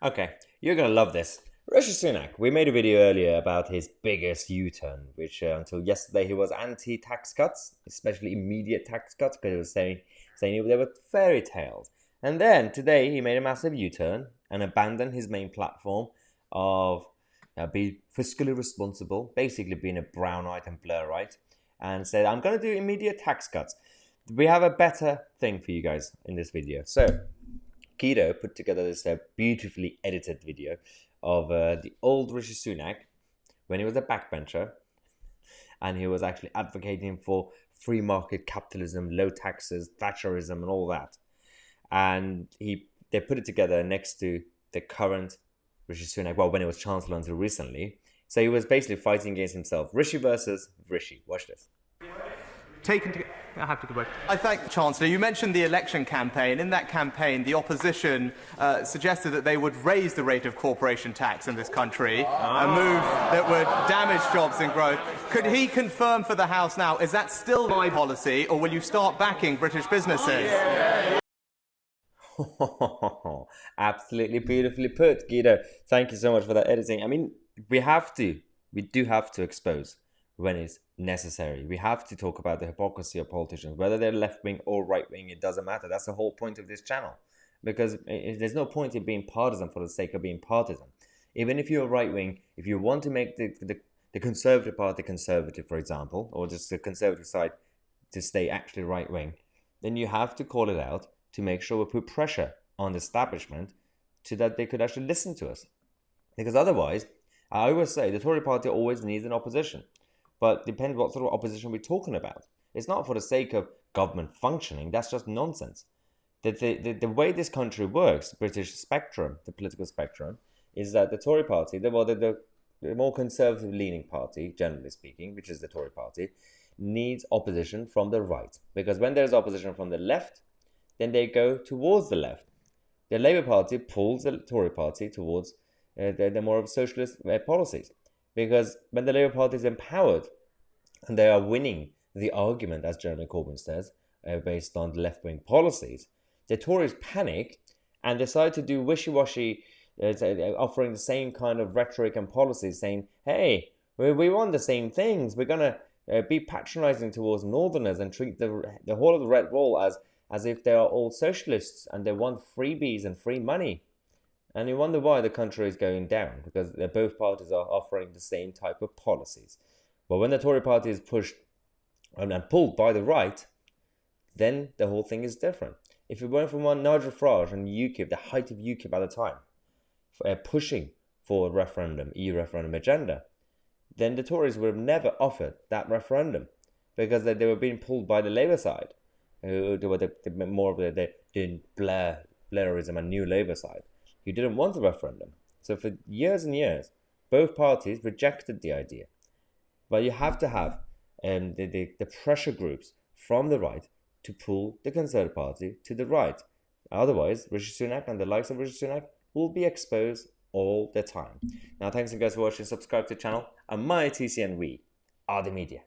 Okay, you're gonna love this. Rishi Sunak, we made a video earlier about his biggest U-turn, which until yesterday he was anti-tax cuts, especially immediate tax cuts, because he was saying they were fairy tales. And then today he made a massive U-turn and abandoned his main platform of be fiscally responsible, basically being a brownite and blurite, and said, I'm going to do immediate tax cuts. We have a better thing for you guys in this video. So Keto put together this beautifully edited video of the old Rishi Sunak when he was a backbencher and he was actually advocating for free market capitalism, low taxes, Thatcherism, and all that. And they put it together next to the current Rishi Sunak, well, when he was Chancellor until recently. So he was basically fighting against himself. Rishi versus Rishi. Watch this. I thank the Chancellor. You mentioned the election campaign. In that campaign, the opposition suggested that they would raise the rate of corporation tax in this country, a move that would damage jobs and growth. Could he confirm for the House now, is that still my policy, or will you start backing British businesses? Absolutely beautifully put, Guido. Thank you so much for that editing. I mean, we do have to expose when it's necessary. We have to talk about the hypocrisy of politicians, whether they're left-wing or right-wing, it doesn't matter. That's the whole point of this channel, because there's no point in being partisan for the sake of being partisan. Even if you're right-wing, if you want to make the Conservative Party conservative, for example, or just the Conservative side to stay actually right-wing, then you have to call it out to make sure we put pressure on the establishment so that they could actually listen to us. Because otherwise, I always say the Tory party always needs an opposition. But it depends what sort of opposition we're talking about. It's not for the sake of government functioning. That's just nonsense. The way this country works, British spectrum, the political spectrum, is that the Tory party, the more conservative-leaning party, generally speaking, which is the Tory party, needs opposition from the right. Because when there's opposition from the left, then they go towards the left. The Labour Party pulls the Tory party towards the more of socialist policies. Because when the Labour Party is empowered and they are winning the argument, as Jeremy Corbyn says, based on left-wing policies, the Tories panic and decide to do wishy-washy, offering the same kind of rhetoric and policies, saying, hey, we want the same things. We're going to be patronising towards Northerners and treat the whole of the Red Wall as if they are all socialists and they want freebies and free money. And you wonder why the country is going down, because both parties are offering the same type of policies. But when the Tory party is pushed and pulled by the right, then the whole thing is different. If it weren't for one Nigel Farage and UKIP, the height of UKIP at the time, pushing for a referendum, EU referendum agenda, then the Tories would have never offered that referendum, because they were being pulled by the Labour side, who were more of the Blairism and New Labour side. You didn't want a referendum. So for years and years, both parties rejected the idea. But you have to have the pressure groups from the right to pull the Conservative Party to the right. Otherwise, Rishi Sunak and the likes of Rishi Sunak will be exposed all the time. Now, thanks again for watching. Subscribe to the channel. And my TC and we are the media.